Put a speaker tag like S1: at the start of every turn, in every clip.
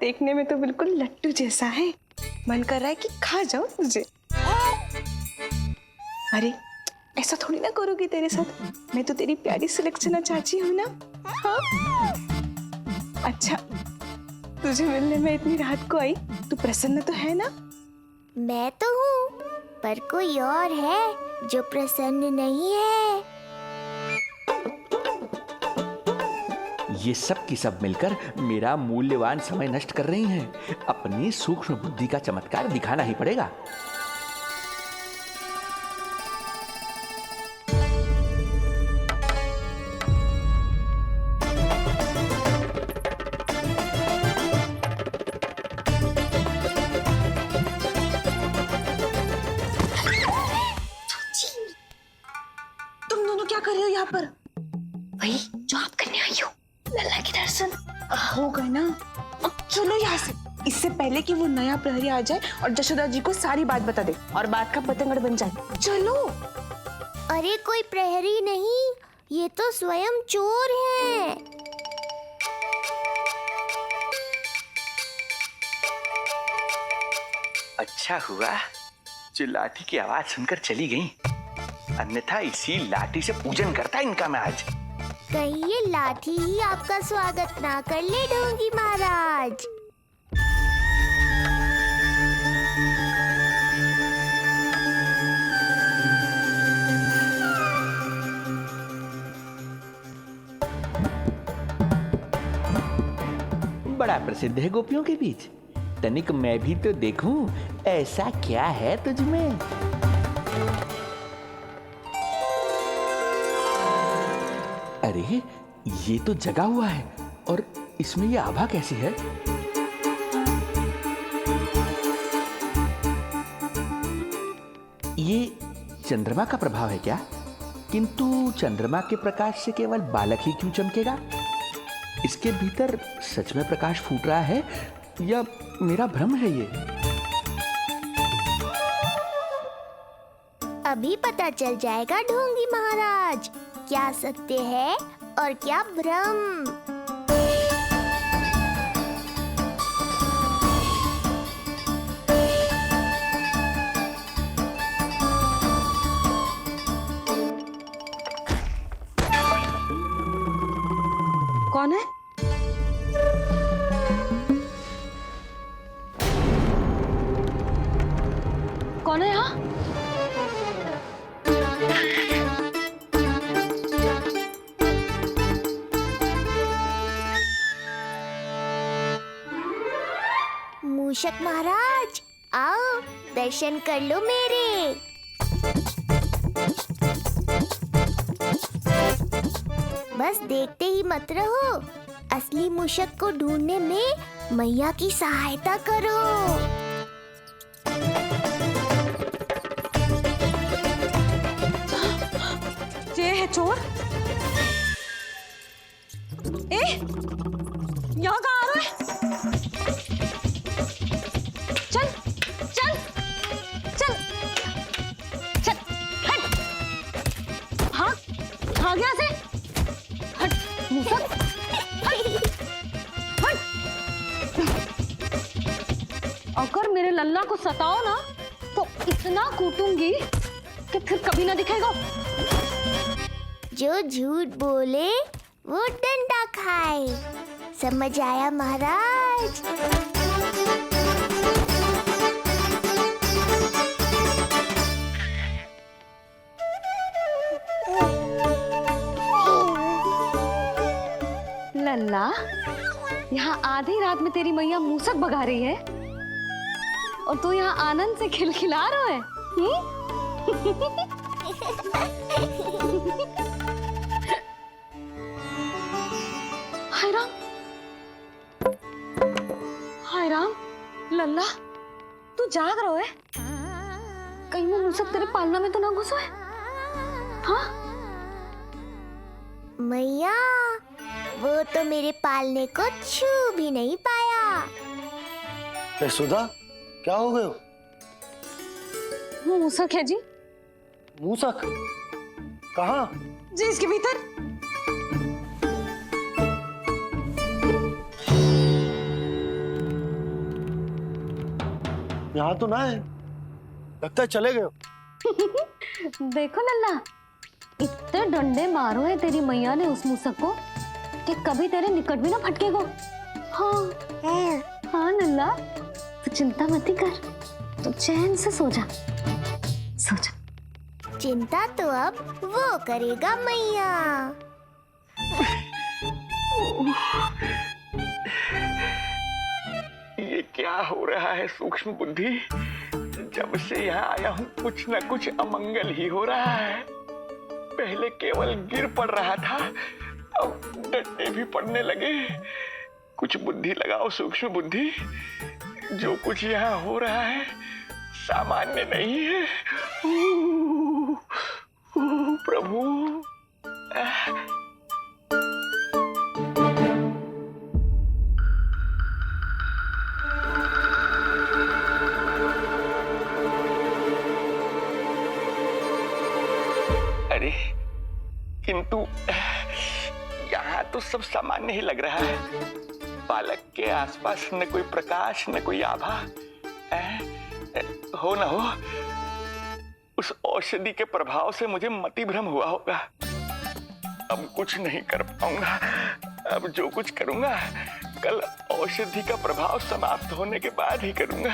S1: देखने में तो बिल्कुल लट्टू जैसा है। मन कर रहा है कि खा जाऊं तुझे। अरे ऐसा थोड़ी ना करोगी तेरे साथ, मैं तो तेरी प्यारी सुलक्षणा चाची हूँ ना। हाँ? अच्छा, तुझे मिलने में इतनी रात को आई, तू प्रसन्न तो है ना?
S2: मैं तो हूँ, पर कोई और है जो प्रसन्न नहीं है।
S3: ये सब की सब मिलकर मेरा मूल्यवान समय नष्ट कर रही हैं। अपनी सूक्ष्म बुद्धि का चमत्कार दिखाना ही पड़ेगा।
S1: तुम दोनों क्या कर रहे हो यहाँ पर? वही जो आप करने आई हो, लल्ला के दर्शन हो गए ना। अब चलो यहाँ से, इससे पहले कि वो नया प्रहरी आ जाए और जशोदा जी को सारी बात बता दे और बात का पतंगड़ बन जाए। चलो।
S2: अरे कोई प्रहरी नहीं, ये तो स्वयं चोर है।
S3: अच्छा हुआ जो लाठी की आवाज सुनकर चली गई, अन्यथा इसी लाठी से पूजन करता इनका मैं आज।
S2: कहीं ये लाठी ही आपका स्वागत ना कर ले ढोंगी महाराज।
S3: बड़ा प्रसिद्ध है गोपियों के बीच। तनिक मैं भी तो देखूं ऐसा क्या है तुझमें। अरे ये तो जगा हुआ है, और इसमें ये आभा कैसी है? ये चंद्रमा का प्रभाव है क्या? किंतु चंद्रमा के प्रकाश से केवल बालक ही क्यों चमकेगा? इसके भीतर सच में प्रकाश फूट रहा है या मेरा भ्रम है ये?
S2: अभी पता चल जाएगा ढोंगी महाराज, क्या सत्य है और क्या भ्रम।
S1: कौन है? कौन है यहाँ?
S2: मूषक महाराज आओ, दर्शन कर लो मेरे। बस देखते ही मत रहो, असली मूषक को ढूंढने में मैया की सहायता करो।
S1: ये है चोर। यहाँ कहाँ आ रहा है? चल चल चल चल, हट भाग भाग यहाँ से, हट मूसक, हट। अगर मेरे लल्ला को सताओ ना तो इतना कूटूंगी कि फिर कभी ना दिखेगा।
S2: जो झूठ बोले वो डंडा खाए, समझ आया महाराज?
S1: लल्ला, यहाँ आधी रात में तेरी मैया मूसक भगा रही है और तू यहाँ आनंद से खिलखिला रहा है। हाय राम, हाय राम। लल्ला, तू जाग रहा है? कहीं वो मूसक तेरे पालना में तो ना घुसा है? हाँ?
S2: मैया, वो तो मेरे पालने को छू भी नहीं पाया।
S4: सुधा, क्या हो गए?
S1: वो मूसक है जी।
S4: मूसक? कहाँ?
S1: जी इसके भीतर।
S4: यहाँ तो ना है, लगता है चले गए हो।
S5: देखो लल्ला, इतने डंडे मारो है तेरी मैया ने उस मूसक को कि कभी तेरे निकट भी ना फटकेगा। हाँ हाँ लल्ला, तू चिंता मत ही कर, तू चैन से सो जा, सो जा।
S2: चिंता तो अब वो करेगा मैया।
S3: ये क्या हो रहा है सूक्ष्म बुद्धि? जब से यहाँ आया हूँ कुछ न कुछ अमंगल ही हो रहा है। पहले केवल गिर पड़ रहा था, अब डंडे भी पड़ने लगे। कुछ बुद्धि लगाओ सूक्ष्म बुद्धि, जो कुछ यहाँ हो रहा है सामान्य नहीं है। प्रभु, अरे किंतु यहाँ तो सब सामान्य ही लग रहा है। बालक के आसपास न कोई प्रकाश न कोई आभा। हो न हो उस औषधि के प्रभाव से मुझे मति भ्रम हुआ होगा। अब कुछ नहीं कर पाऊंगा। अब जो कुछ करूंगा कल औषधि का प्रभाव समाप्त होने के बाद ही करूंगा।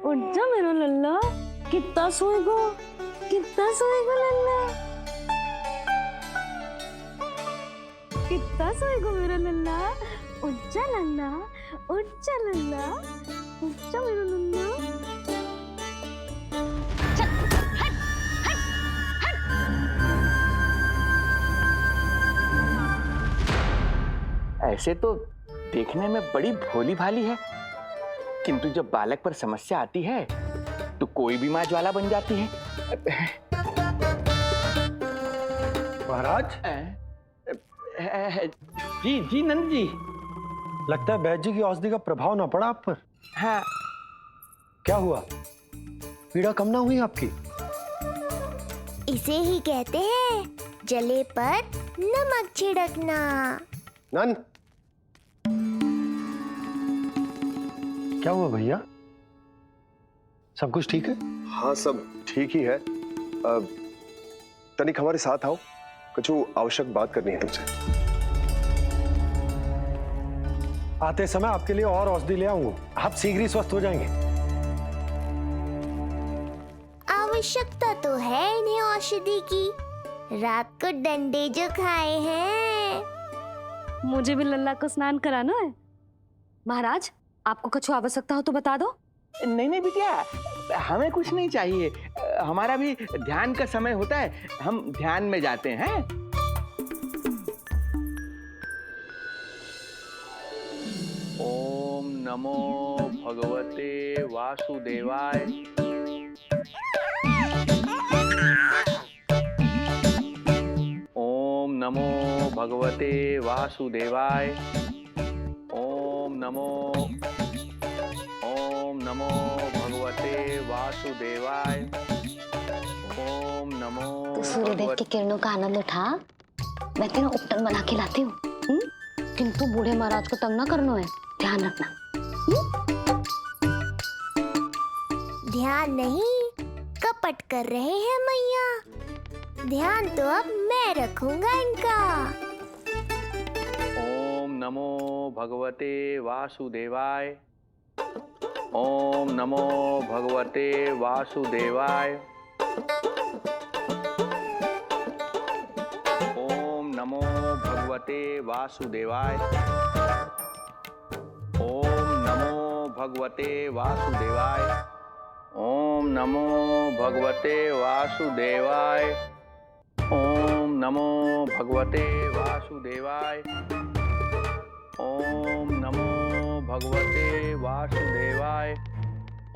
S5: उठ जा मेरा लल्ला, कितना सोएगो, कितना सोएगो लल्ला, कितना सोएगो मेरा लल्ला। उठ जा लल्ला, उठ जा लल्ला, उठ जा मेरा लल्ला। चल, हट, हट, हट।
S3: ऐसे तो देखने में बड़ी भोली भाली है, किंतु जब बालक पर समस्या आती है तो कोई भी माँ ज्वाला बन जाती है।
S4: महाराज,
S3: जी जी नंद जी।
S4: लगता है बैद जी की औषधि का प्रभाव ना पड़ा आप पर।
S3: हाँ।
S4: क्या हुआ, पीड़ा कम ना हुई आपकी?
S2: इसे ही कहते हैं जले पर नमक छिड़कना।
S4: नन, क्या हुआ भैया, सब कुछ ठीक है?
S6: हाँ सब ठीक ही है। तनिक हमारे साथ आओ, कुछ आवश्यक बात करनी है तुमसे।
S4: आते समय आपके लिए और औषधि ले आऊंगा, आप शीघ्र ही स्वस्थ हो जाएंगे।
S2: आवश्यकता तो है इन्हें औषधि की, रात को डंडे जो खाए हैं।
S5: मुझे भी लल्ला को स्नान कराना है। महाराज, आपको कुछ आवश्यकता हो तो बता दो।
S3: नहीं नहीं बिटिया, हमें कुछ नहीं चाहिए। हमारा भी ध्यान का समय होता है, हम ध्यान में जाते हैं। ओम नमो भगवते वासुदेवाय। ओम नमो भगवते वासुदेवाय। ओम नमो भगवते वासुदेवाय। ओम नमो।
S5: तो सूर्यदेव की किरणों का आनंद उठा, मैं तेरा उपटन बना के लाती हूँ। किंतु बूढ़े महाराज को तंग ना करना है, ध्यान रखना।
S2: ध्यान नहीं, कपट कर रहे हैं मैया। ध्यान तो अब मैं रखूंगा इनका।
S3: ओम नमो भगवते वासुदेवाय। ओम नमो भगवते वासुदेवाय। ओम नमो भगवते वासुदेवाय। ओम नमो भगवते वासुदेवाय। ओम नमो भगवते वासुदेवाय। ओम नमो भगवते वासुदेवाय। ओम नमो भगवते वासुदेवाय।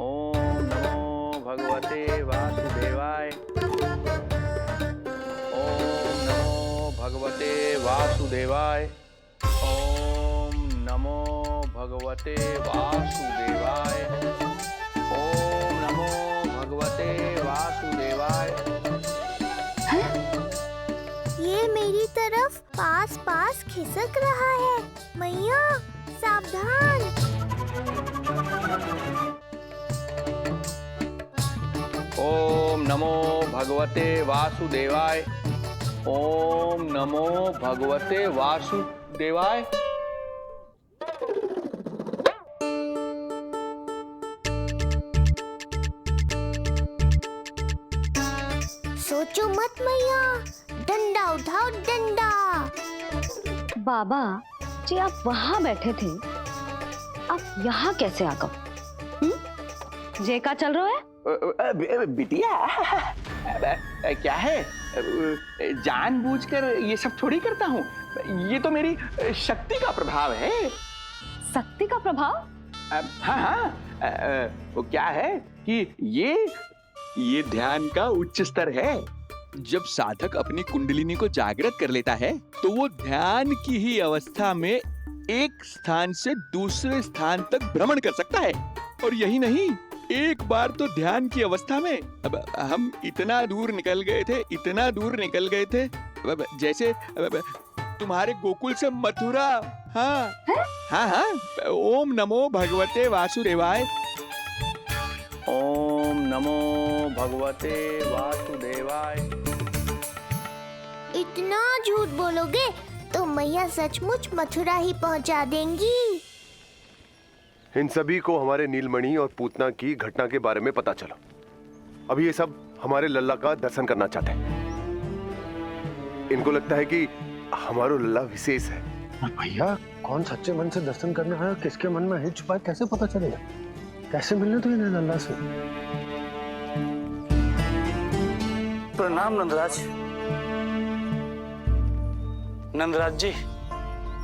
S3: ओम नमो भगवते वासुदेवाय। ओम नमो भगवते वासुदेवाय। ओम नमो भगवते वासुदेवाय। ओम नमो भगवते वासुदेवाय।
S2: ये मेरी तरफ पास पास खिसक रहा है। मैया सावधान।
S3: ओम नमो भगवते वासुदेवाय। ओम नमो भगवते वासुदेवाय।
S2: सोचो मत मैया, डंडा उठाओ डंडा।
S5: बाबा जी आप वहां बैठे थे, आप यहाँ कैसे आ गए? जे का चल रहा है?
S3: बिटिया क्या है, जानबूझकर ये सब थोड़ी करता हूँ। ये तो मेरी शक्ति का प्रभाव है।
S5: शक्ति का प्रभाव?
S3: हाँ हाँ, वो क्या है कि ये ध्यान का उच्च स्तर है। जब साधक अपनी कुंडलिनी को जागृत कर लेता है तो वो ध्यान की ही अवस्था में एक स्थान से दूसरे स्थान तक भ्रमण कर सकता है। और यही नहीं, एक बार तो ध्यान की अवस्था में अब हम इतना दूर निकल गए थे जैसे तुम्हारे गोकुल से मथुरा। हाँ हाँ हाँ। ओम नमो भगवते वासुदेवाय। ओम नमो भगवते वासुदेवाय।
S2: इतना झूठ बोलोगे तो मैया सचमुच मथुरा ही पहुंचा देंगी।
S6: इन सभी को हमारे नीलमणि और पूतना की घटना के बारे में पता चला। अभी ये सब हमारे लल्ला का दर्शन करना चाहते हैं। इनको लगता है कि हमारा लल्ला विशेष है।
S4: भैया कौन सच्चे मन से दर्शन करने आया, किसके मन में है छुपा है, कैसे पता चलेगा? कैसे मिलने तो इन्हें लल्ला से?
S7: प्रणाम नंदराज। नंदराज जी,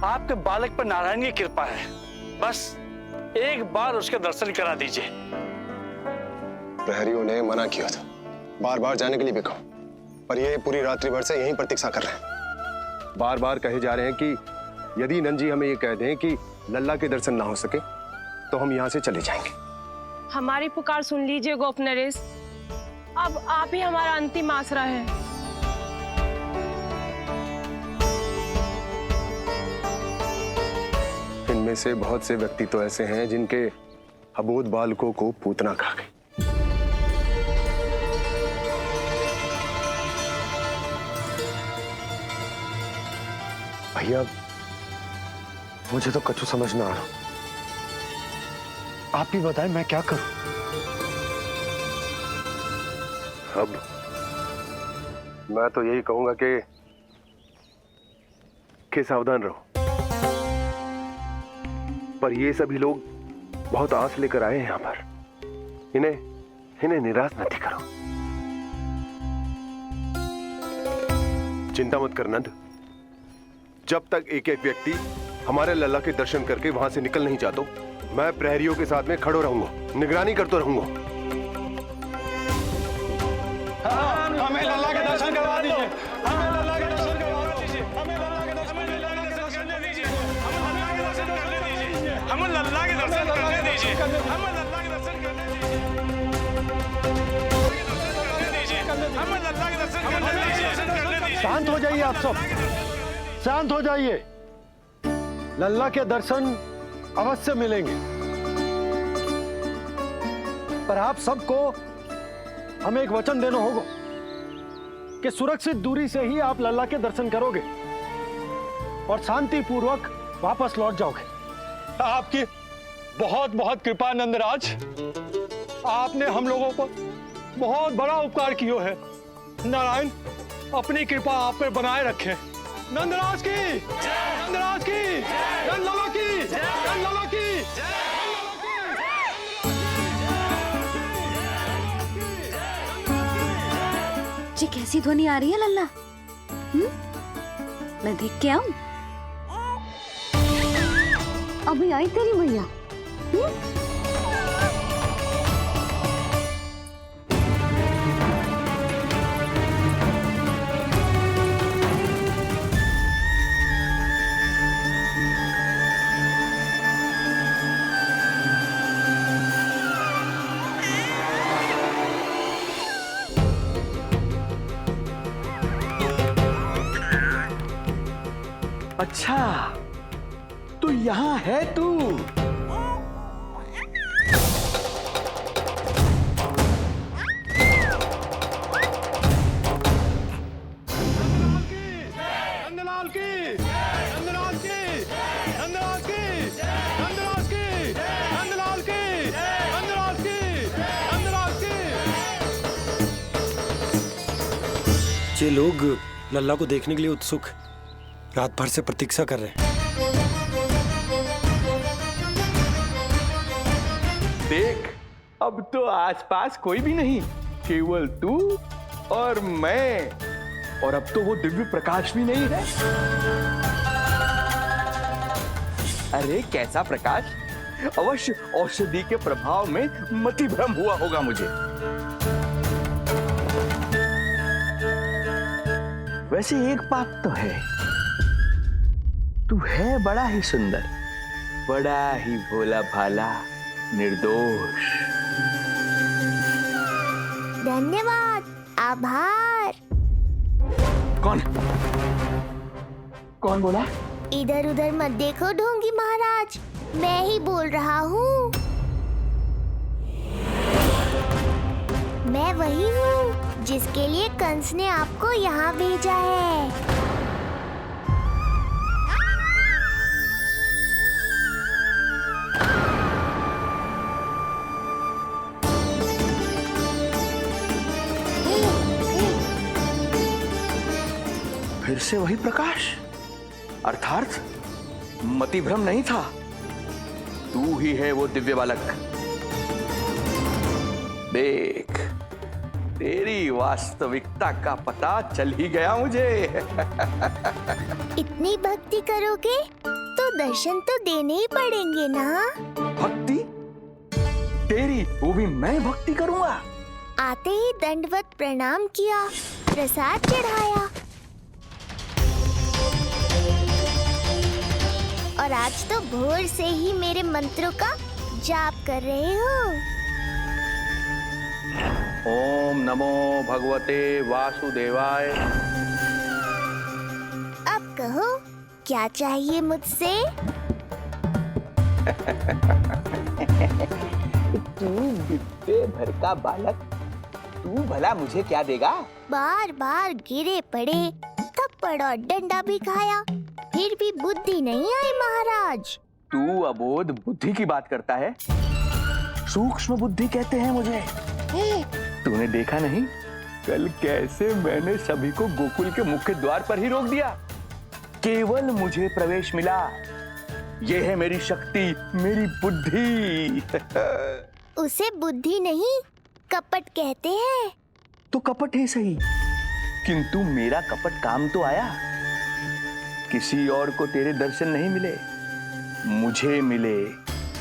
S7: आपके बालक पर नारायण की कृपा है। बस एक बार उसके दर्शन करा दीजिए।
S6: प्रहरियों ने मना किया था, बार बार जाने के लिए भी कहा, पर ये पूरी रात्रि भर से यहीं प्रतीक्षा कर रहे हैं। बार बार कहे जा रहे हैं कि यदि नंद जी हमें ये कह दें कि लल्ला के दर्शन ना हो सके तो हम यहाँ से चले जाएंगे।
S8: हमारी पुकार सुन लीजिए गोप नरेश, अब आप ही हमारा अंतिम आसरा है।
S6: इनमें से बहुत से व्यक्ति तो ऐसे हैं जिनके अबोध बालकों को पूतना खा गई। भैया मुझे तो कछु समझ ना आ रहा।
S4: आप ही बताएं मैं क्या करूं?
S6: अब मैं तो यही कहूंगा कि सावधान रहो। पर ये सभी लोग बहुत आस लेकर आए हैं यहाँ पर। इन्हें निराश मत करो। चिंता मत कर नंद। जब तक एक एक व्यक्ति हमारे लल्ला के दर्शन करके वहां से निकल नहीं जाता, मैं प्रहरियों के साथ में खड़ो रहूंगा, निगरानी करता रहूंगा।
S7: हमें लल्ला के दर्शन करवा दीजिए। हमें लल्ला के दर्शन करवा दीजिए। हमें लल्ला के दर्शन करने दीजिए। हमें लल्ला के दर्शन करने दीजिए। हमें लल्ला के दर्शन करने दीजिए। हमें लल्ला के दर्शन करने दीजिए। हमें लल्ला के दर्शन करने दीजिए।
S4: शांत हो जाइए आप सब, शांत हो जाइए। लल्ला के दर्शन अवश्य मिलेंगे, पर आप सबको हमें एक वचन देना होगा कि सुरक्षित दूरी से ही आप लल्ला के दर्शन करोगे और शांति पूर्वक वापस लौट जाओगे।
S7: आपकी बहुत बहुत कृपा नंदराज। आपने हम लोगों पर बहुत बड़ा उपकार किया है। नारायण अपनी कृपा आप पर बनाए रखे। नंदराज की, नंदराज की, नंदलाला की, नंदलाला की।
S5: जी कैसी ध्वनि आ रही है लल्ला? मैं देख के आऊं? अभी आई तेरी मैया।
S3: अच्छा, तो यहाँ है तू।
S7: नंदलाल की, नंदलाल की, नंदलाल की, नंदलाल की, नंदलाल की, नंदलाल की, नंदलाल की।
S4: ये लोग लल्ला को देखने के लिए उत्सुक रात भर से प्रतीक्षा कर रहे हैं।
S3: देख, अब तो आसपास कोई भी नहीं, केवल तू और मैं। और अब तो वो दिव्य प्रकाश भी नहीं है। अरे कैसा प्रकाश? अवश्य औषधि के प्रभाव में मतिभ्रम हुआ होगा मुझे। वैसे एक बात तो है, तू है बड़ा ही सुंदर, बड़ा ही भोला भाला, निर्दोष।
S2: धन्यवाद, आभार।
S3: कौन कौन बोला?
S2: इधर उधर मत देखो ढोंगी महाराज, मैं ही बोल रहा हूँ। मैं वही हूँ जिसके लिए कंस ने आपको यहाँ भेजा है।
S3: फिर से वही प्रकाश, अर्थात मतिभ्रम नहीं था। तू ही है वो दिव्य बालक। देख, तेरी वास्तविकता का पता चल ही गया मुझे।
S2: इतनी भक्ति करोगे तो दर्शन तो देने ही पड़ेंगे ना।
S3: भक्ति? तेरी? वो भी मैं भक्ति करूंगा?
S2: आते ही दंडवत प्रणाम किया, प्रसाद चढ़ाया, और आज तो भोर से ही मेरे मंत्रों का जाप कर रहे हो।
S3: ओम नमो भगवते वासुदेवाय।
S2: अब कहो, क्या चाहिए मुझसे?
S3: तू विद्या भर का बालक, तू भला मुझे क्या देगा?
S2: बार बार गिरे पड़े, थप्पड़ और डंडा भी खाया, फिर भी बुद्धि नहीं आई महाराज।
S3: तू अबोध बुद्धि की बात करता है? सूक्ष्म बुद्धि कहते हैं मुझे। तूने देखा नहीं कल कैसे मैंने सभी को गोकुल के मुख्य द्वार पर ही रोक दिया? केवल मुझे प्रवेश मिला। यह है मेरी शक्ति, मेरी बुद्धि।
S2: उसे बुद्धि नहीं, कपट कहते हैं।
S3: तो कपट ही सही, किंतु मेरा कपट काम तो आया। किसी और को तेरे दर्शन नहीं मिले, मुझे मिले।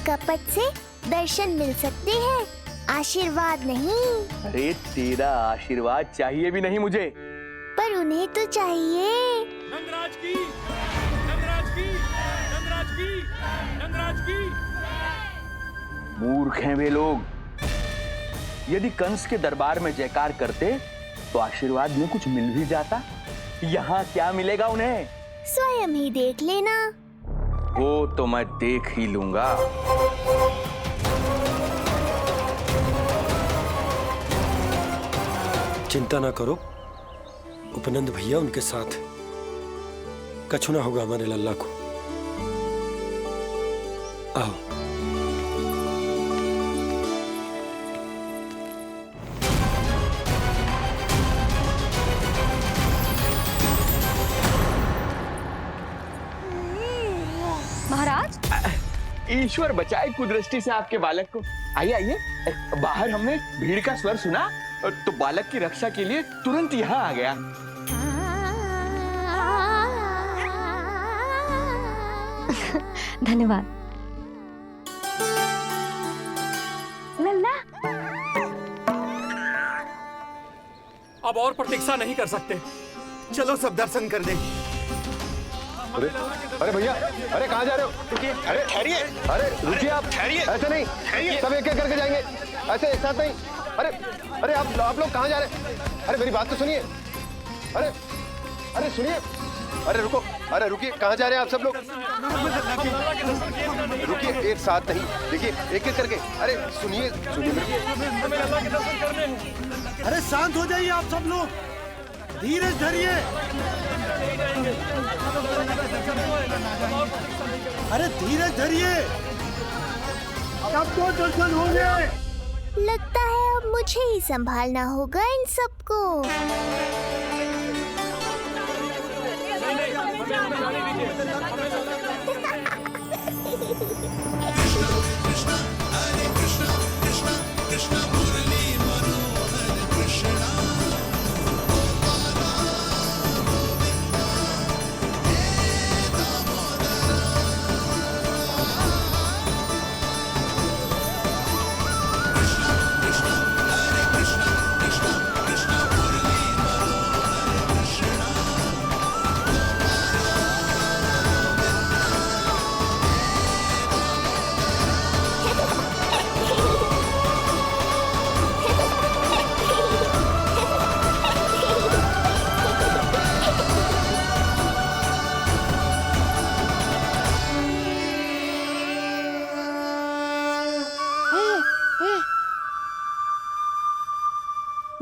S2: कपट से दर्शन मिल सकते हैं, आशीर्वाद नहीं।
S3: अरे तेरा आशीर्वाद चाहिए भी नहीं मुझे।
S2: पर उन्हें तो चाहिए।
S7: नंदराज की, नंदराज की, नंदराज की, नंदराज की।
S3: मूर्ख हैं वे लोग। यदि कंस के दरबार में जयकार करते तो आशीर्वाद में कुछ मिल भी जाता। यहाँ क्या मिलेगा उन्हें?
S2: स्वयं ही देख लेना।
S3: वो तो मैं देख ही लूंगा।
S4: चिंता ना करो, उपनंद भैया उनके साथ, कछु ना होगा हमारे लल्ला को। आओ।
S5: महाराज,
S3: ईश्वर बचाए कुदृष्टि से आपके बालक को। आइए आइए, बाहर हमने भीड़ का स्वर सुना तो बालक की रक्षा के लिए तुरंत यहाँ आ गया।
S5: धन्यवाद।
S9: अब और प्रतीक्षा नहीं कर सकते। चलो सब दर्शन कर दें।
S4: अरे अरे भैया, अरे कहाँ जा रहे हो? रुकिए, अरे ठहरिए, अरे रुकिए आप, ठहरिए, ऐसे नहीं, ठहरिए, सब एक एक करके जाएंगे, ऐसे एक साथ नहीं। अरे अरे आप लोग कहाँ जा रहे हैं? अरे मेरी बात तो सुनिए, अरे अरे सुनिए, अरे रुको, अरे रुकिए, कहाँ जा रहे हैं आप सब लोग? रुकिए, एक साथ नहीं, देखिए एक एक करके, अरे सुनिए सुनिए,
S10: अरे शांत हो जाइए आप सब लोग, धीरज धरिए। अरे धीरज धरिए, सबको दर्शन होंगे।
S2: लगता है अब मुझे ही संभालना होगा इन सबको।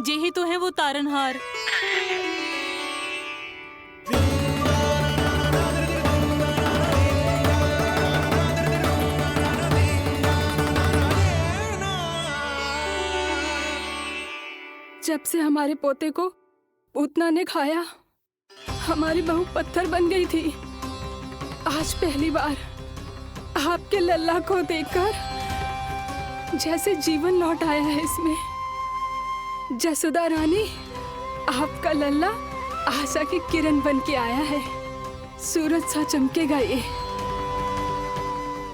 S11: जे ही तो है वो तारनहार।
S12: जब से हमारे पोते को पूतना ने खाया, हमारी बहू पत्थर बन गई थी। आज पहली बार आपके लल्ला को देखकर जैसे जीवन लौट आया है इसमें। जसोदा रानी, आपका लल्ला आशा की किरण बन के आया है। सूरज सा चमकेगा ये।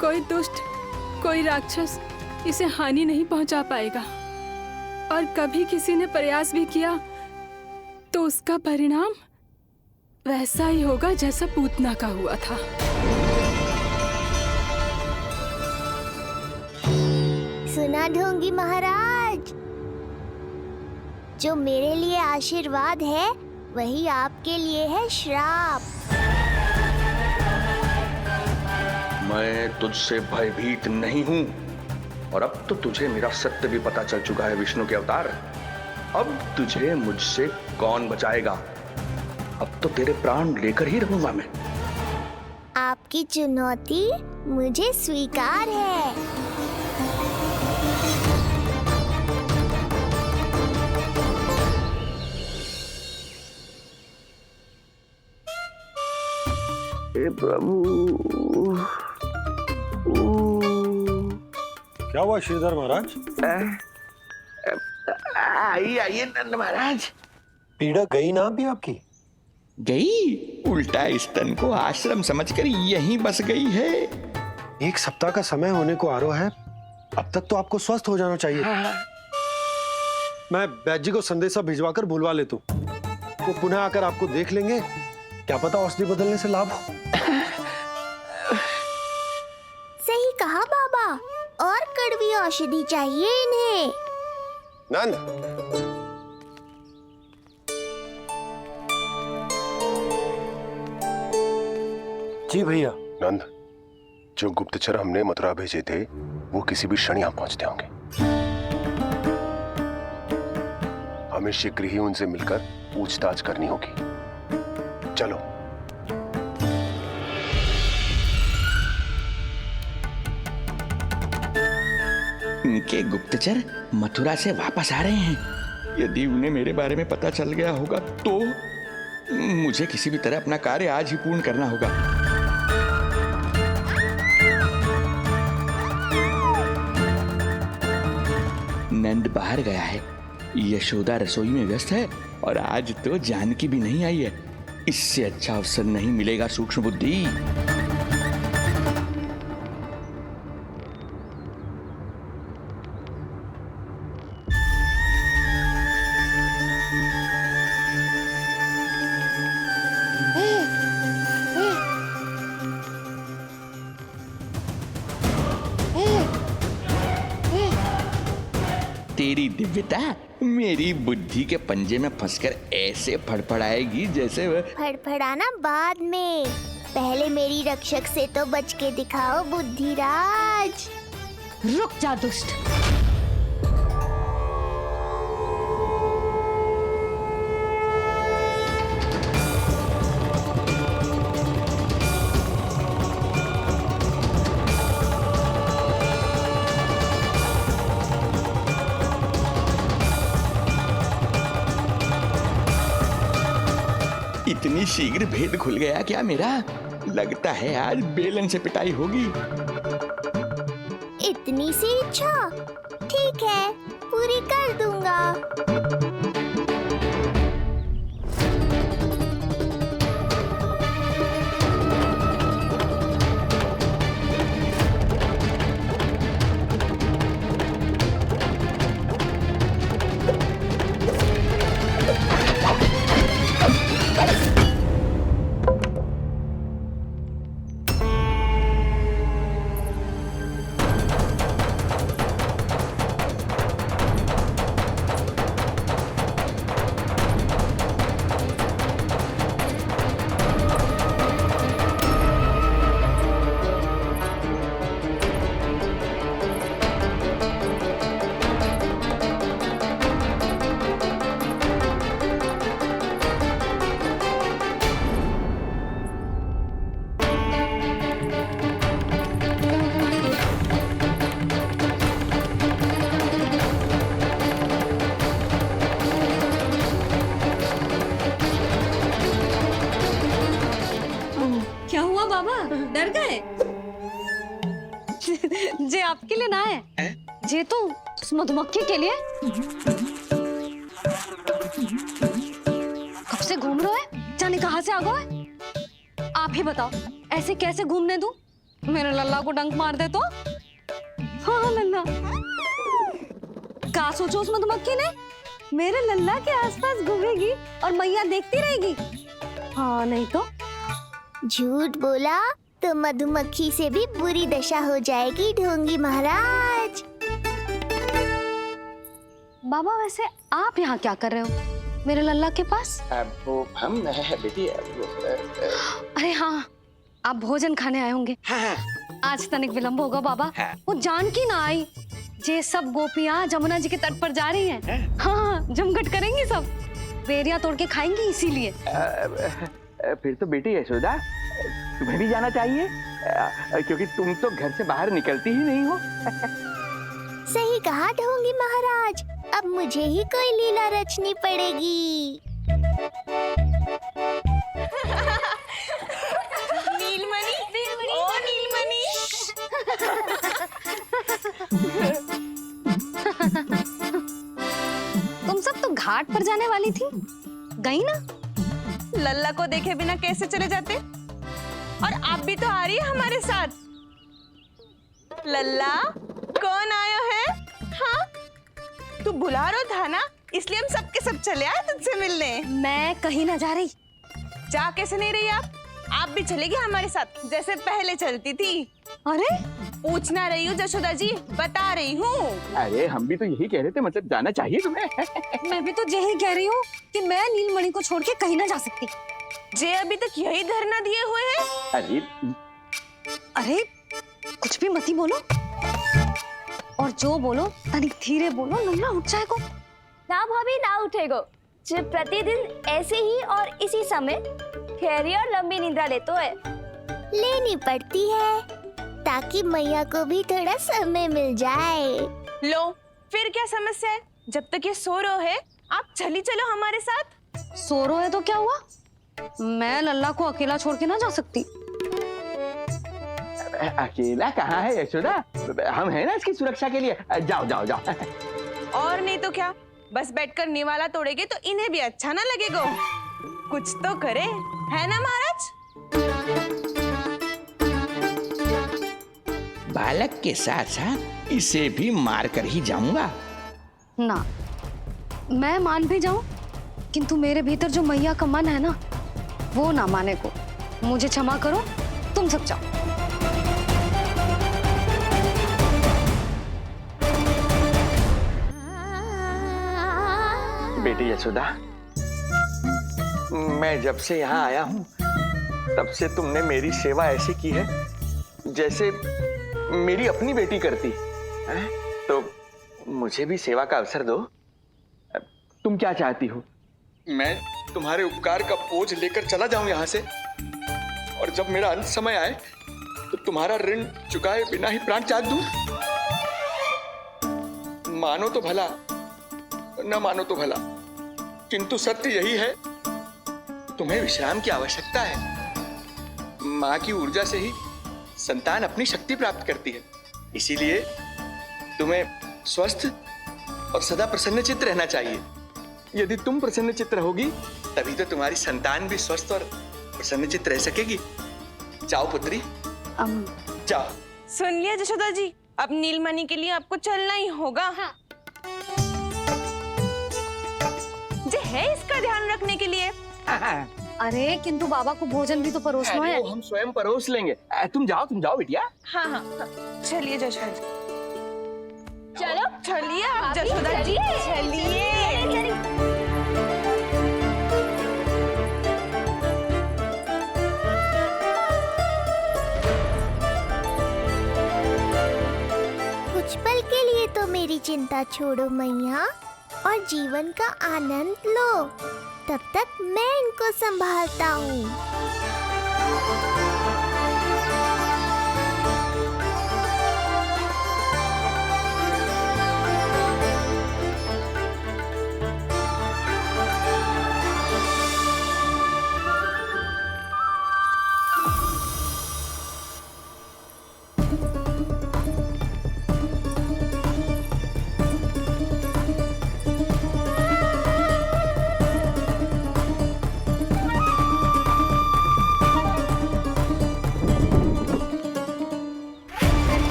S12: कोई दुष्ट, कोई राक्षस इसे हानि नहीं पहुंचा पाएगा। और कभी किसी ने प्रयास भी किया तो उसका परिणाम वैसा ही होगा जैसा पूतना का हुआ था।
S2: सुना ढोंगी महाराज, जो मेरे लिए आशीर्वाद है वही आपके लिए है श्राप।
S3: मैं तुझसे भयभीत नहीं हूं, और अब तो तुझे मेरा सत्य भी पता चल चुका है विष्णु के अवतार। अब तुझे मुझसे कौन बचाएगा? अब तो तेरे प्राण लेकर ही रहूंगा मैं।
S2: आपकी चुनौती मुझे स्वीकार है।
S3: हे प्रभु,
S4: क्या हुआ श्रीधर महाराज?
S3: आइए नंद महाराज।
S4: पीड़ा गई ना अभी आपकी?
S3: गई? उल्टा स्तन को आश्रम समझकर यहीं बस गई है।
S4: 1 सप्ताह का समय होने को आ रहा है, अब तक तो आपको स्वस्थ हो जाना चाहिए। मैं बैद जी को संदेशा भिजवाकर बुलवा लेता हूँ। वो पुनः आकर आपको देख लेंगे, क्या पता औषधि बदलने से लाभ हो।
S2: सही कहा बाबा, और कड़वी औषधि चाहिए इन्हें।
S6: नंद,
S4: जी भैया।
S6: नंद, जो गुप्तचर हमने मथुरा भेजे थे वो किसी भी क्षण यहाँ पहुंचते होंगे। हमें शीघ्र ही उनसे मिलकर पूछताछ करनी होगी। चलो।
S3: उनके गुप्तचर मथुरा से वापस आ रहे हैं। यदि उन्हें मेरे बारे में पता चल गया होगा तो मुझे किसी भी तरह अपना कार्य आज ही पूर्ण करना होगा। नंद बाहर गया है, यशोदा रसोई में व्यस्त है, और आज तो जानकी भी नहीं आई है। इससे अच्छा अवसर नहीं मिलेगा सूक्ष्म बुद्धि। तेरी दिव्यता मेरी बुद्धि के पंजे में फंसकर ऐसे फड़फड़ाएगी जैसे वह
S2: फड़फड़ाना बाद में, पहले मेरी रक्षक से तो बच के दिखाओ बुद्धिराज।
S5: रुक जा दुष्ट।
S3: इतनी शीघ्र भेद खुल गया क्या मेरा? लगता है आज बेलन से पिटाई होगी।
S2: इतनी सी इच्छा? ठीक है, पूरी कर दूंगा।
S5: डर गए? जे आपके लिए ना है, जे तो उस मधुमक्खी के लिए। कब से घूम रहे हो? जाने कहाँ से आ गए? आप ही बताओ, ऐसे कैसे घूमने दूं? मेरे लल्ला को डंक मार दे तो? हाँ लल्ला, क्या सोचो उस मधुमक्खी ने? मेरे लल्ला के आसपास घूमेगी और मैया देखती रहेगी। हाँ नहीं तो?
S2: झूठ बोला तो मधुमक्खी से भी बुरी दशा हो जाएगी ढोंगी महाराज।
S5: बाबा वैसे आप यहाँ क्या कर रहे हो मेरे लल्ला के पास?
S3: वो हम बेटी
S5: अरे हाँ, आप भोजन खाने आए होंगे।
S3: हाँ।
S5: आज तनिक विलंब होगा बाबा।
S3: हाँ।
S5: वो जानकी ना आई, जे सब गोपियाँ जमुना जी के तट पर जा रही हैं। हाँ, जमघट करेंगी सब, बेरिया तोड़ के खाएंगी इसीलिए।
S3: फिर तो बेटी यशोदा तुम्हें भी जाना चाहिए, क्योंकि तुम तो घर से बाहर निकलती ही नहीं हो।
S2: सही कहा ढोंगी महाराज, अब मुझे ही कोई लीला रचनी पड़ेगी।
S1: नीलमणि, ओ नीलमणि।
S5: तुम सब तो घाट पर जाने वाली थी, गई ना?
S1: लल्ला को देखे बिना कैसे चले जाते? और आप भी तो आ रही है हमारे साथ। लल्ला, कौन आयो है? हाँ, तू बुला रहा था ना, इसलिए हम सब के सब चले आए तुझसे मिलने।
S5: मैं कहीं ना जा रही।
S1: जा कैसे नहीं रही आप भी चलेगी हमारे साथ जैसे पहले चलती थी।
S5: अरे
S1: पूछना रही हूँ जशोदा जी, बता रही हूँ।
S3: अरे हम भी तो यही कह रहे थे, मतलब जाना चाहिए तुम्हें।
S5: मैं भी तो यही कह रही हूँ कि मैं नीलमणि को छोड़ के कहीं ना जा सकती।
S1: जे अभी तक यही धरना दिए हुए हैं।
S5: अरे कुछ भी मती बोलो, और जो बोलो तनिक धीरे बोलो, लल्ला उठ जाएगो।
S2: ना भाभी ना उठेगो, जो प्रतिदिन ऐसे ही और इसी समय गहरी और लंबी निद्रा लेते है। लेनी पड़ती है ताकि मैया को भी थोड़ा समय मिल जाए।
S1: लो फिर क्या समस्या है? जब तक ये सो रहे है आप चली चलो हमारे साथ।
S5: सो रहे तो क्या हुआ? मैं लल्ला को अकेला छोड़ के ना जा सकती।
S3: अकेला कहाँ है यशोदा, हम हैं ना इसकी सुरक्षा के लिए। जाओ जाओ जाओ।
S1: और नहीं तो क्या, बस बैठकर निवाला तोड़ेगे तो इन्हें भी अच्छा ना लगेगा। कुछ तो करे, है ना महाराज?
S3: बालक के साथ साथ इसे भी मार कर ही जाऊंगा।
S5: ना, मैं मान भी जाऊं, किंतु मेरे भीतर जो मैया का मन है ना, वो ना माने को। मुझे क्षमा करो, तुम सब जाओ।
S3: बेटी यशोदा, मैं जब से यहाँ आया हूँ तब से तुमने मेरी सेवा ऐसी की है जैसे मेरी अपनी बेटी करती है। तो मुझे भी सेवा का अवसर दो। तुम क्या चाहती हो?
S9: मैं तुम्हारे उपकार का बोझ लेकर चला जाऊं यहाँ से, और जब मेरा अंत समय आए तो तुम्हारा ऋण चुकाए बिना ही प्राण त्याग दूं? मानो तो भला, न मानो तो भला, किंतु सत्य यही है, तुम्हें विश्राम की आवश्यकता है। माँ की ऊर्जा से ही संतान अपनी शक्ति प्राप्त करती है। इसीलिए तुम्हें स्वस्थ और सदा प्रसन्नचित्त रहना चाहिए। यदि तुम प्रसन्नचित्त रहोगी तभी तो तुम्हारी संतान भी स्वस्थ और प्रसन्नचित्त रह सकेगी। जाओ पुत्री, जाओ।
S8: सुन लिया जशोदा जी, अब नीलमणि के लिए आपको चलना ही होगा। हाँ। जे है इसका ध्यान रखने के लिए।
S5: अरे किंतु बाबा को भोजन भी तो परोसना है।
S3: हम स्वयं परोस लेंगे। तुम जाओ बिटिया।
S8: हाँ हाँ, चलिए जशोदा जी।
S2: चलो
S8: चलिए आप जशोदा जी, चलिए।
S2: कुछ पल के लिए तो मेरी चिंता छोड़ो मैया और जीवन का आनंद लो। तब तक मैं इनको संभालता हूँ।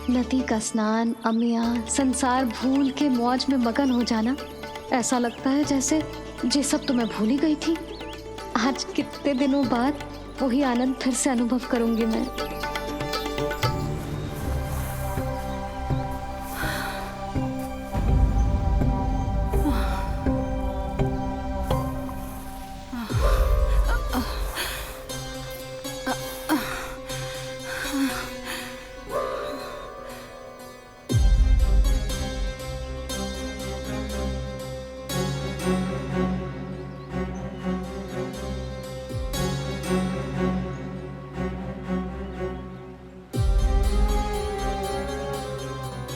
S5: नदी का स्नान, अमिया, संसार भूल के मौज में मगन हो जाना, ऐसा लगता है जैसे ये सब तो मैं भूल ही गई थी। आज कितने दिनों बाद वही आनंद फिर से अनुभव करूंगी मैं।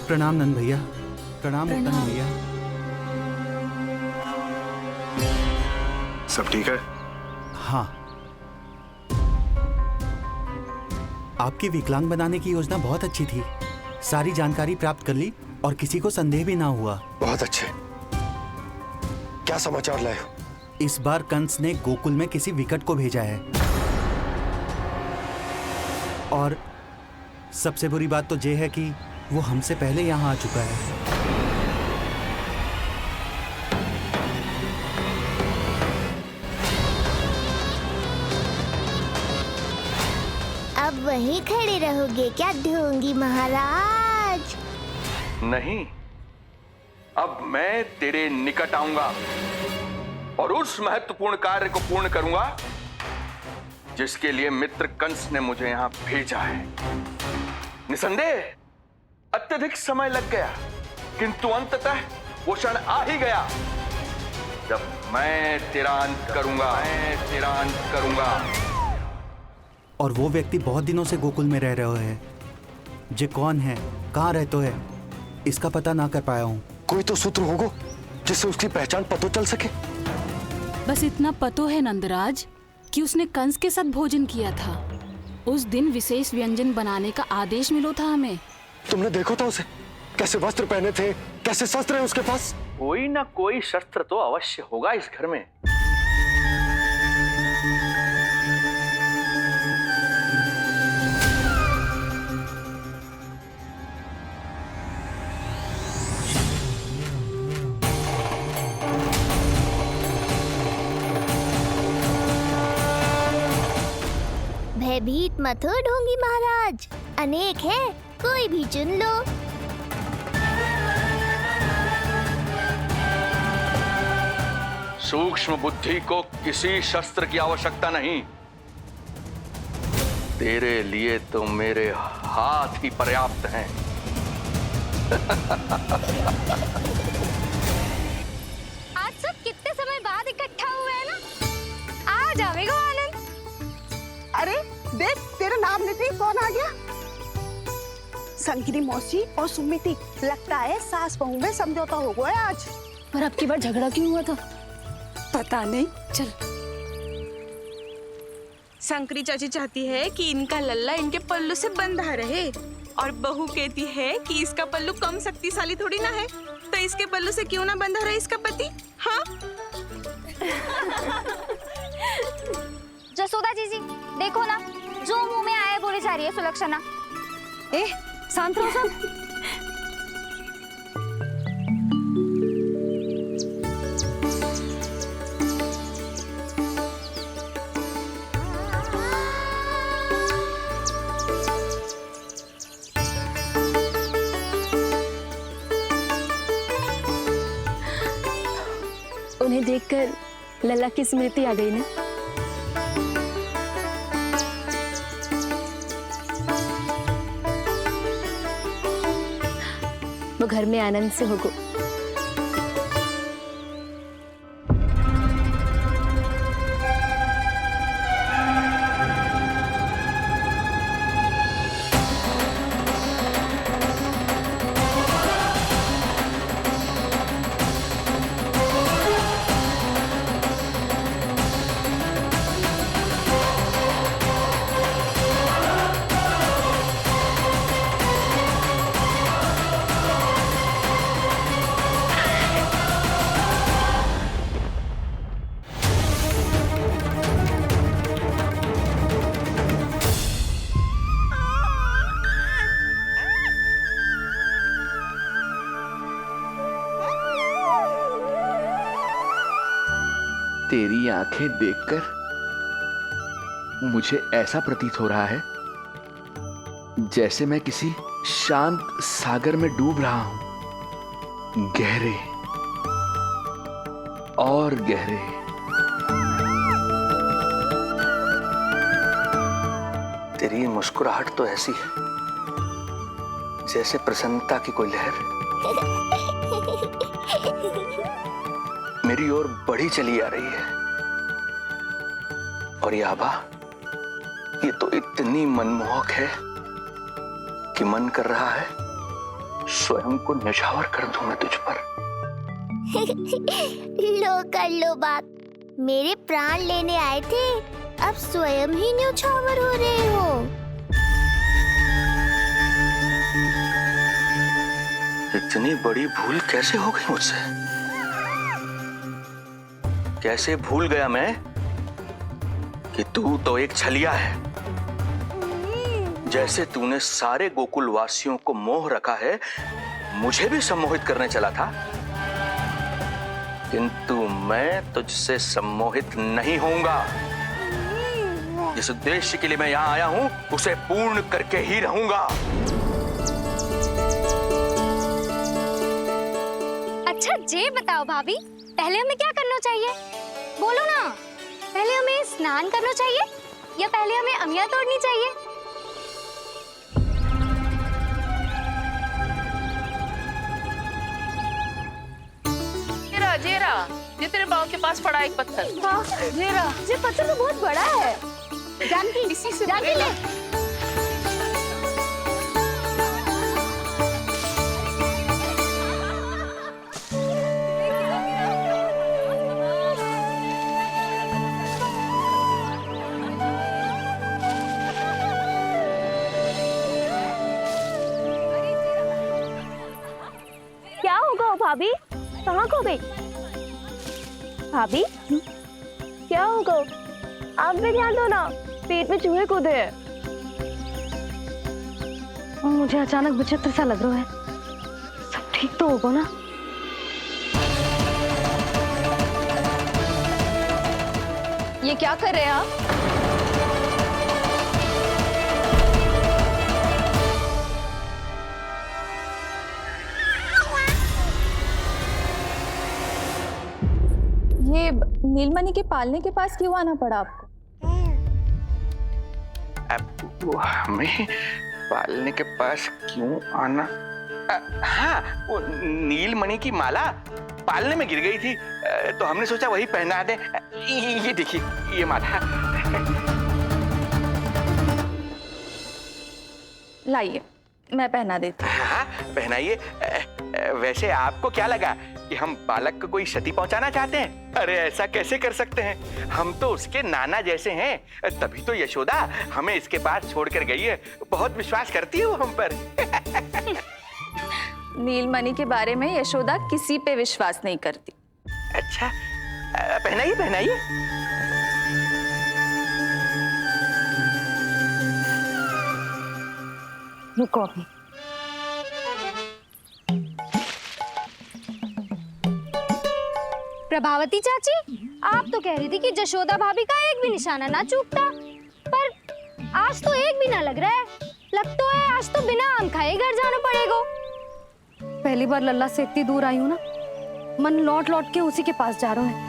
S10: प्रणाम नंद भैया। प्रणाम नंद भैया।
S6: सब ठीक है?
S10: हाँ। आपकी विकलांग बनाने की योजना बहुत अच्छी थी। सारी जानकारी प्राप्त कर ली और किसी को संदेह भी ना हुआ।
S4: बहुत अच्छे। क्या समाचार लाए हो?
S10: इस बार कंस ने गोकुल में किसी विकट को भेजा है, और सबसे बुरी बात तो ये है कि वो हमसे पहले यहाँ आ चुका है।
S2: अब वहीं खड़े रहोगे क्या ढोंगी महाराज?
S3: नहीं, अब मैं तेरे निकट आऊंगा और उस महत्वपूर्ण कार्य को पूर्ण करूंगा जिसके लिए मित्र कंस ने मुझे यहाँ भेजा है। निसंदेह अत्यधिक समय लग गया, किंतु अंततः वो क्षण आ ही गया जब मैं तेरा अंत करूंगा।
S10: और वो व्यक्ति बहुत दिनों से गोकुल में रह रहे हैं। जे कौन है, कहाँ रहते है, इसका पता ना कर पाया हूँ।
S4: कोई तो सूत्र होगा जिससे उसकी पहचान पता चल सके।
S11: बस इतना पतो है नंदराज कि उसने कंस के साथ भोजन किया था। उस दिन विशेष व्यंजन बनाने का आदेश मिलो था हमें।
S4: तुमने देखो था उसे कैसे वस्त्र पहने थे, कैसे शस्त्र है उसके पास?
S3: कोई ना कोई शस्त्र तो अवश्य होगा इस घर में।
S2: भयभीत मत हो ढोंगी महाराज, अनेक है, कोई भी चुन लो।
S3: सूक्ष्म बुद्धि को किसी शस्त्र की आवश्यकता नहीं। तेरे लिए तो मेरे हाथ ही पर्याप्त हैं।
S2: आज सब कितने समय बाद इकट्ठा हुए हैं ना, आ जाएगा आनंद।
S1: अरे देख, तेरा नाम लेते ही कौन आ गया? संगीनी मौसी और सुमिति, लगता है सास बहू में समझौता हो गया आज।
S12: पर अब की बार झगड़ा क्यों हुआ था?
S11: पता नहीं। चल।
S1: शंकरी चाची चाहती है कि इनका लल्ला इनके पल्लू से बंधा रहे, और बहू कहती है कि इसका पल्लू कम शक्तिशाली थोड़ी ना है, तो इसके पल्लू से क्यों ना बंधा रहे इसका पति। हाँ
S2: जसोदा जीजी, देखो ना, जो मुंह में आए बोली जा रही है सुलक्षणा।
S5: ए, शांत रहो सब।
S12: उन्हें देखकर लल्ला की स्मृति आ गई ना। वो घर में आनंद से होगो।
S3: तेरी आंखें देखकर मुझे ऐसा प्रतीत हो रहा है जैसे मैं किसी शांत सागर में डूब रहा हूं, गहरे और गहरे। तेरी मुस्कुराहट तो ऐसी है जैसे प्रसन्नता की कोई लहर मेरी ओर बढ़ी चली आ रही है। और ये आभा, ये तो इतनी मनमोहक है कि मन कर रहा है स्वयं को न्यौछावर कर दूं मैं तुझ पर।
S2: लो कर लो बात, मेरे प्राण लेने आए थे, अब स्वयं ही न्यौछावर हो रहे हो।
S3: इतनी बड़ी भूल कैसे हो गई मुझसे? कैसे भूल गया मैं कि तू तो एक छलिया है। जैसे तूने सारे गोकुल वासियों को मोह रखा है, मुझे भी सम्मोहित करने चला था, किंतु मैं तुझसे सम्मोहित नहीं होऊंगा। जिस उद्देश्य के लिए मैं यहां आया हूं उसे पूर्ण करके ही रहूंगा।
S2: अच्छा जे बताओ भाभी, पहले हमें क्या करना चाहिए? बोलो ना, पहले हमें स्नान करना चाहिए या पहले हमें अमिया तोड़नी चाहिए?
S13: जेरा जेरा, ये तेरे पाँव के पास पड़ा एक पत्थर।
S2: हाँ,
S13: जेरा,
S2: ये पत्थर तो बहुत बड़ा है। जानकी,
S13: इसी से
S2: जानकी ले। भाभी कहाँ खो गई? भाभी क्या होगा? आप भी ध्यान दो ना, पेट में चूहे कूदे हैं।
S5: मुझे अचानक विचित्र सा लग रहा है। सब ठीक तो होगा ना?
S2: ये क्या कर रहे हैं आप?
S14: ये नीलमणि के पालने के पास क्यों आना पड़ा आपको?
S9: वो हमें पालने के पास क्यों आना? हाँ, वो नीलमणि की माला पालने में गिर गई थी, तो हमने सोचा वही पहना दे। ये देखिए, ये माला।
S14: लाइए, मैं पहना देती हूँ।
S9: हाँ, पहनाइए। वैसे आपको क्या लगा कि हम बालक को कोई क्षति पहुंचाना चाहते हैं? अरे ऐसा कैसे कर सकते हैं? हम तो उसके नाना जैसे हैं, तभी तो यशोदा हमें इसके पास छोड़कर गई है। बहुत विश्वास करती है वो हम पर।
S14: नीलमणि के बारे में यशोदा किसी पे विश्वास नहीं करती।
S9: अच्छा, पहनाइए पहनाइए।
S5: रुको अभी।
S2: प्रभावती चाची, आप तो कह रही थी कि जशोदा भाभी का एक भी निशाना ना चूकता, पर आज तो एक भी ना लग रहा है। लग तो है आज तो बिना आम खाए घर जाना पड़ेगा।
S5: पहली बार लल्ला से इतनी दूर आई हूँ ना, मन लौट लौट के उसी के पास जा रहा है।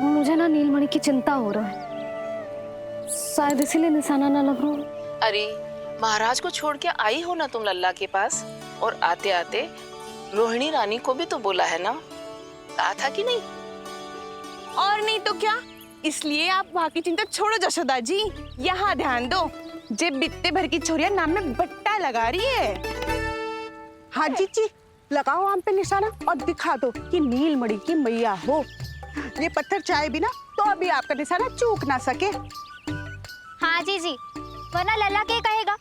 S5: मुझे ना नीलमणि की चिंता हो रहा है, शायद इसीलिए निशाना ना लग रहा।
S13: अरे महाराज को छोड़ के आई हो ना तुम लल्ला के पास, और आते आते रोहिणी रानी को भी तो बोला है ना, कहा था कि नहीं?
S1: और नहीं तो क्या, इसलिए आप वहाँ की चिंता छोड़ो जशोदा जी, यहाँ ध्यान दो। जे बित्ते भर की छोरिया नाम में बट्टा लगा रही है।
S15: हाँ जीजी, लगाओ आम पे निशाना और दिखा दो कि नीलमणि की मैया हो। ये पत्थर चाहे भी ना तो अभी आपका निशाना चूक ना सके।
S2: हाँ जीजी, वरना लल्ला क्या कहेगा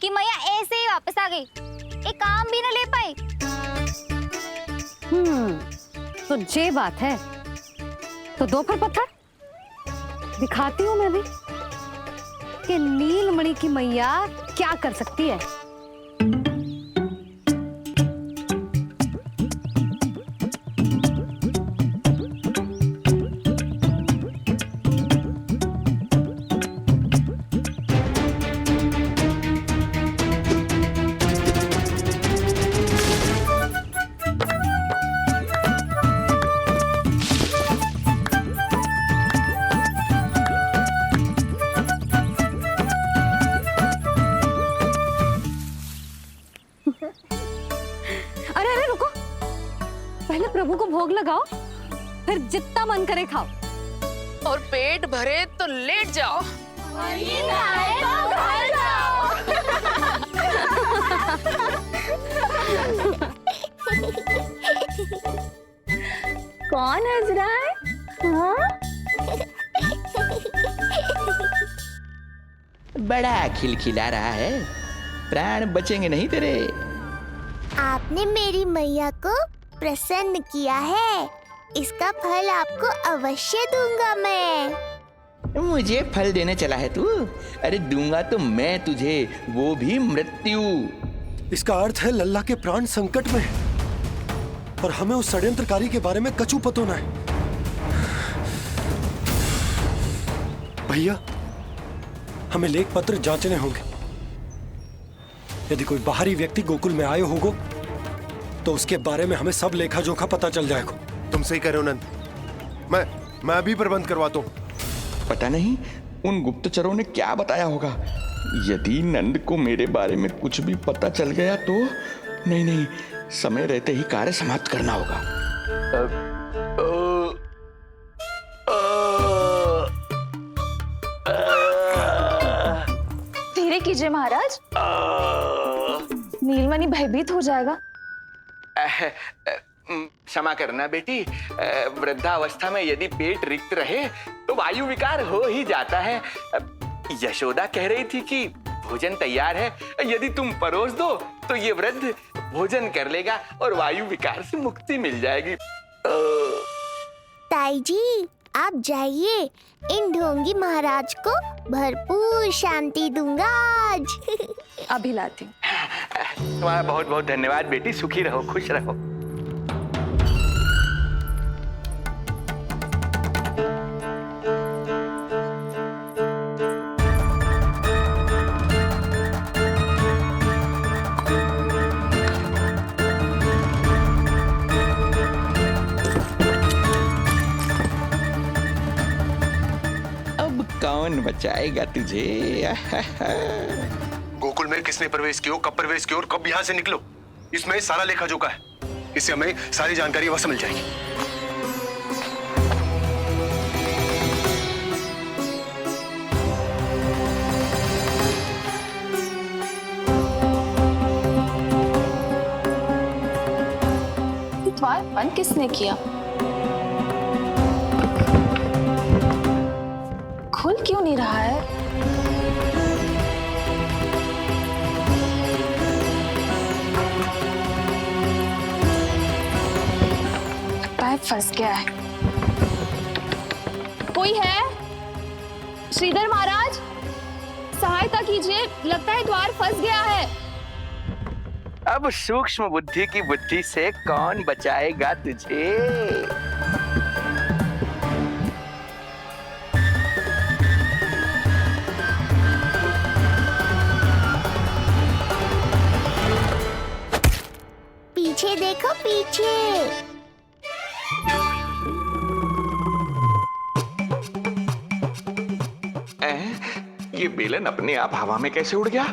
S2: कि मैया ऐसे ही वापस आ गई, एक काम भी ना ले पाई।
S5: तो ये बात है, तो दो फिर पत्थर दिखाती हूँ मैं भी कि नीलमणि की मैया क्या कर सकती है। पहले प्रभु को भोग लगाओ, फिर जितना मन करे खाओ,
S13: और पेट भरे तो लेट जाओ।
S2: कौन हंस रहा है? हाँ?
S16: बड़ा खिलखिला रहा है, प्राण बचेंगे नहीं तेरे।
S2: आपने मेरी मैया को प्रसन्न किया है, इसका फल आपको अवश्य दूंगा मैं।
S16: मुझे फल देने चला है तू? अरे दूंगा तो मैं तुझे, वो भी मृत्यु।
S4: इसका अर्थ है लल्ला के प्राण संकट में है और हमें उस षड्यंत्रकारी के बारे में कचू पतोना है। भैया, हमें लेख पत्र जांचने होंगे। यदि कोई बाहरी व्यक्ति गोकुल में आए होगो तो उसके बारे में हमें सब लेखा जोखा पता चल जाएगा।
S6: तुम सही कह रहे हो नंद, मैं अभी प्रबंध करवाता हूँ।
S3: पता नहीं उन गुप्तचरों ने क्या बताया होगा। यदि नंद को मेरे बारे में कुछ भी पता चल गया तो नहीं, समय रहते ही कार्य समाप्त करना होगा।
S14: धीरे कीजिए महाराज, नीलमणि भयभीत हो जाएगा।
S9: क्षमा करना बेटी, वृद्धावस्था में यदि पेट रिक्त रहे तो वायु विकार हो ही जाता है। यशोदा कह रही थी कि
S16: भोजन तैयार है। यदि तुम परोस दो तो ये वृद्ध भोजन कर लेगा और वायु विकार से मुक्ति मिल जाएगी।
S2: ताई जी, आप जाइए, इन ढोंगी महाराज को भरपूर शांति दूंगा आज।
S14: अभी लाती हूँ।
S16: तुम्हारा बहुत बहुत धन्यवाद बेटी, सुखी रहो, खुश रहो। कौन बचाएगा तुझे?
S6: गोकुल में किसने प्रवेश किया, कब प्रवेश किया और कब यहाँ से निकलो, इसमें सारा लेखा जोखा है। इससे हमें सारी जानकारी वहां से मिल जाएगी।
S13: द्वार बंद किसने किया? खुल क्यों नहीं रहा है? पाइप फंस गया है।
S2: कोई है? श्रीधर महाराज, सहायता कीजिए, लगता है द्वार फंस गया है।
S16: अब सूक्ष्म बुद्धि की बुद्धि से कौन बचाएगा तुझे?
S2: पीछे देखो, पीछे।
S16: ये बेलन अपने आप हवा में कैसे उड़ गया?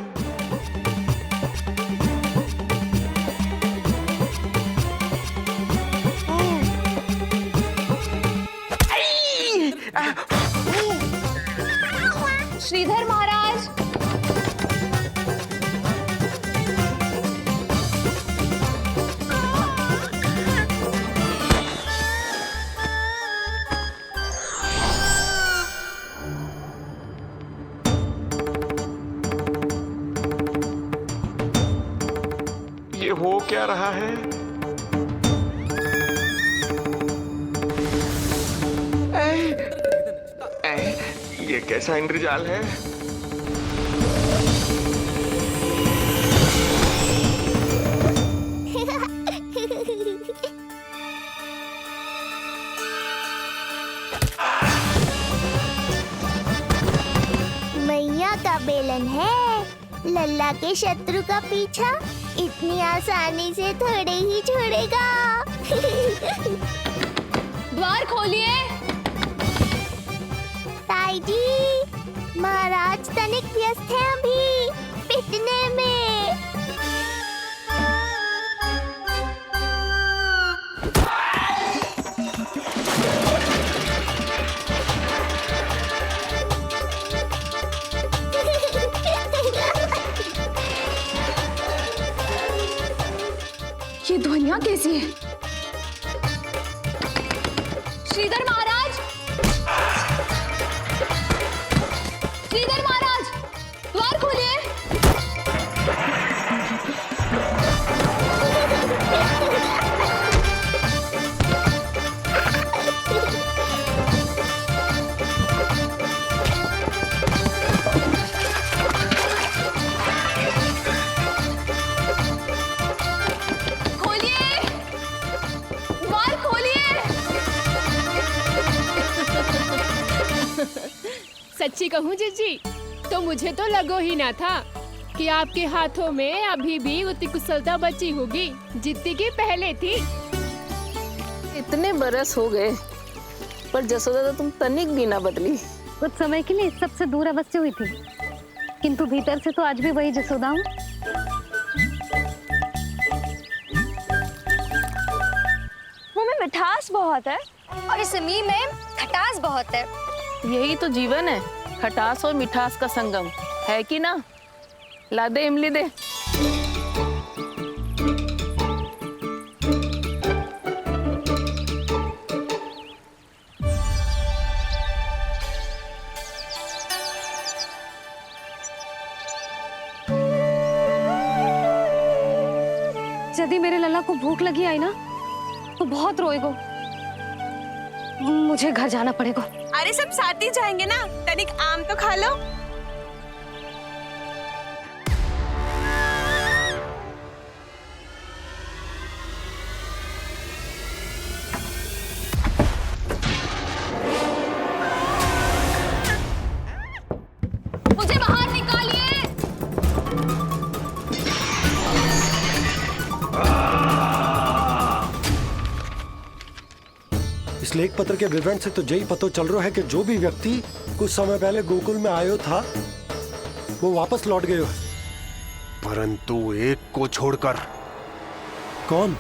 S2: श्रीधर महाराज,
S16: ये हो क्या रहा है? ये कैसा इंद्रजाल है?
S2: मैया का बेलन है, लल्ला के शत्रु का पीछा इतनी आसानी से थोड़े ही छोड़ेगा। द्वार खोलिए। ताई जी, महाराज तनिक व्यस्त हैं अभी पिटने में।
S14: ये ध्वनियां कैसी है?
S2: श्रीधर महाराज, श्रीधर महाराज, द्वार खोलिए। खोलिए, द्वार खोलिए।
S12: सच्ची कहूँ जीजी, तो मुझे तो लगो ही ना था कि आपके हाथों में अभी भी उतनी कुशलता बची होगी जितनी की पहले थी।
S13: इतने बरस हो गए पर जसोदा तो तुम तनिक भी ना बदली।
S5: कुछ समय के लिए सबसे दूर अवश्य हुई थी, किंतु भीतर से तो आज भी वही जसोदा हूँ।
S2: मुंह में मिठास बहुत है और इस मी में खटास बहुत है।
S13: यही तो जीवन है, खटास और मिठास का संगम, है कि ना? ला दे इमली दे।
S5: यदि मेरे लल्ला को भूख लगी आई ना तो बहुत रोएगो। मुझे घर जाना पड़ेगा।
S1: अरे सब साथ ही जाएंगे ना, तनिक आम तो खा लो।
S5: मुझे बाहर निकालिए।
S4: इस लेख पत्र के विवरण से तो यही पता चल रहा है कि जो भी व्यक्ति कुछ समय पहले गोकुल में आयो था वो वापस लौट गयो है।
S6: परंतु एक को छोड़कर।
S4: कौन?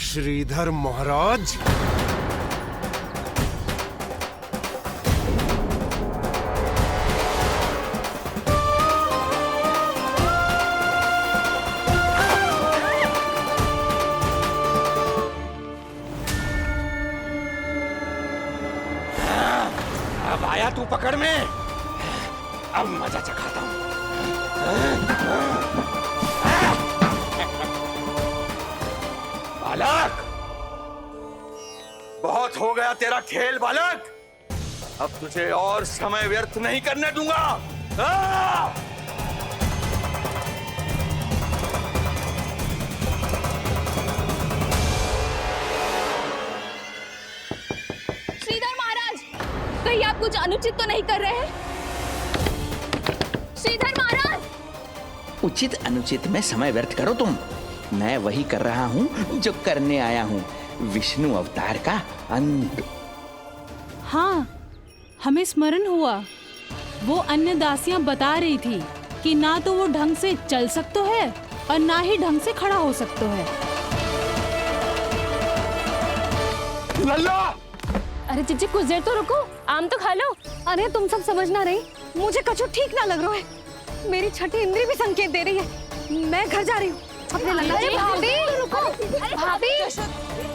S6: श्रीधर महाराज।
S16: अब आया तू पकड़ में, अब मजा चखाता हूं। बालक, बहुत हो गया तेरा खेल बालक, अब तुझे और समय व्यर्थ नहीं करने दूंगा।
S11: श्रीधर महाराज, कहीं आप कुछ अनुचित तो नहीं कर रहे हैं? श्रीधर महाराज!
S3: उचित अनुचित में समय व्यर्थ करो तुम। मैं वही कर रहा हूँ जो करने आया हूँ, विष्णु अवतार का अंत।
S11: हाँ, हमें स्मरण हुआ। वो अन्य दासियां बता रही थी कि ना तो वो ढंग से चल सकते है और ना ही ढंग से खड़ा हो सकते है।
S7: लल्ला!
S5: अरे चिच्ची कुछ देर तो रुको, आम तो खा लो। अरे तुम सब समझ ना रही, मुझे कछु ठीक ना लग रहा है। मेरी छठी इंद्री भी संकेत दे रही है। मैं घर जा रही हूँ अपने लल्ला।
S2: अरे भाभी रुको, भाभी,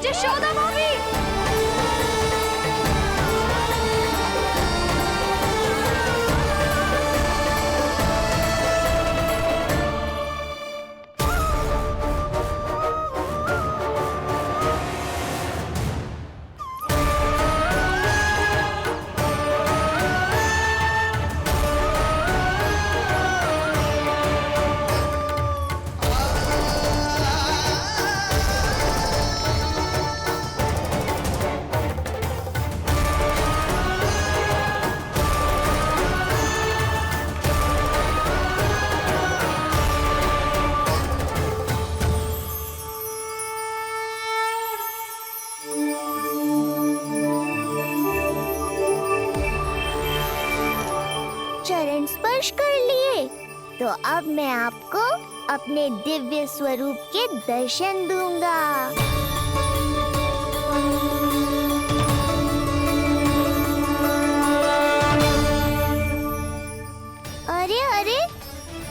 S2: यशोदा भाभी। चरण स्पर्श कर लिए तो अब मैं आपको अपने दिव्य स्वरूप के दर्शन दूंगा। अरे अरे,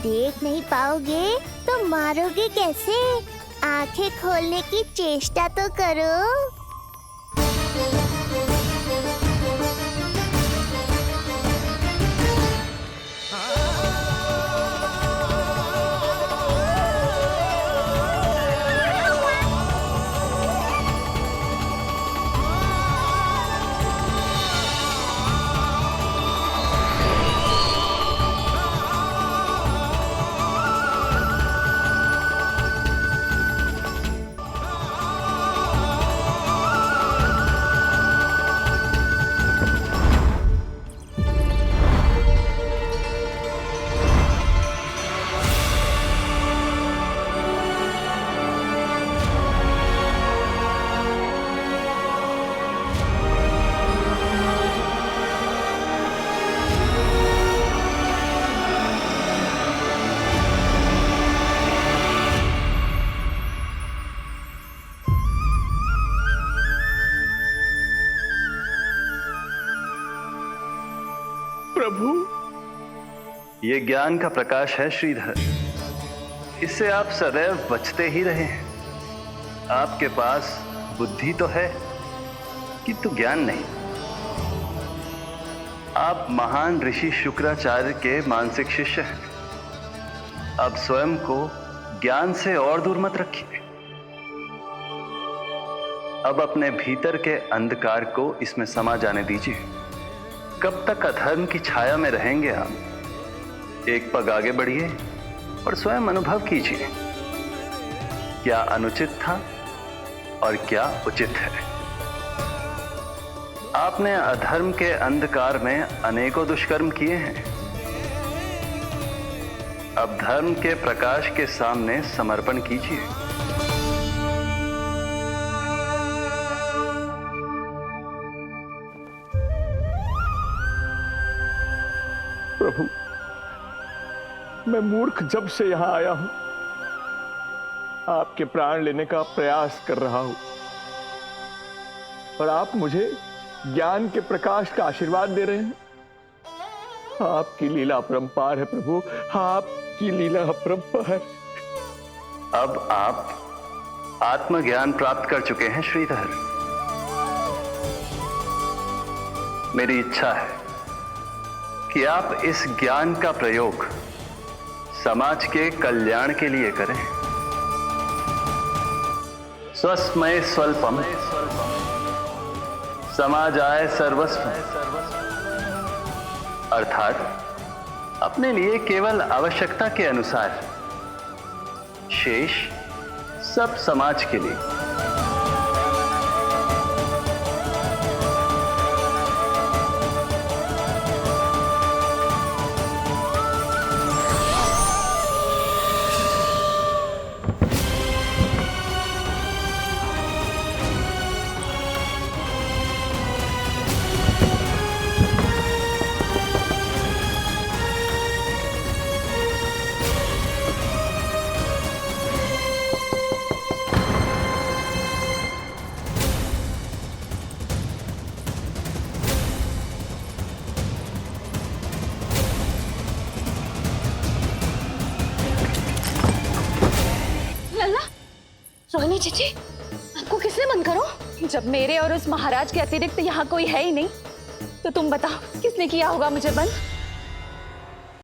S2: देख नहीं पाओगे तो मारोगे कैसे? आंखें खोलने की चेष्टा तो करो।
S17: प्रभु, ये ज्ञान का प्रकाश है श्रीधर, इससे आप सदैव बचते ही रहे हैं। आपके पास बुद्धि तो है किंतु ज्ञान नहीं। आप महान ऋषि शुक्राचार्य के मानसिक शिष्य हैं। आप स्वयं को ज्ञान से और दूर मत रखिए। अब अपने भीतर के अंधकार को इसमें समा जाने दीजिए। कब तक अधर्म की छाया में रहेंगे हम? एक पग आगे बढ़िए और स्वयं अनुभव कीजिए, क्या अनुचित था और क्या उचित है। आपने अधर्म के अंधकार में अनेकों दुष्कर्म किए हैं। अब धर्म के प्रकाश के सामने समर्पण कीजिए।
S7: प्रभु, मैं मूर्ख जब से यहां आया हूं, आपके प्राण लेने का प्रयास कर रहा हूं, और आप मुझे ज्ञान के प्रकाश का आशीर्वाद दे रहे हैं। आपकी लीला अपरंपार है प्रभु, आपकी लीला अपरंपार।
S17: अब आप आत्मज्ञान प्राप्त कर चुके हैं श्रीधर। मेरी इच्छा है कि आप इस ज्ञान का प्रयोग समाज के कल्याण के लिए करें। स्वस्मय स्वल्पम समाजाय सर्वस्व, अर्थात अपने लिए केवल आवश्यकता के अनुसार, शेष सब समाज के लिए।
S5: रोहिणी जीजी, आपको किसने बंद करो?
S14: जब मेरे और उस महाराज के अतिरिक्त यहाँ कोई है ही नहीं, तो तुम बताओ किसने किया होगा मुझे बंद?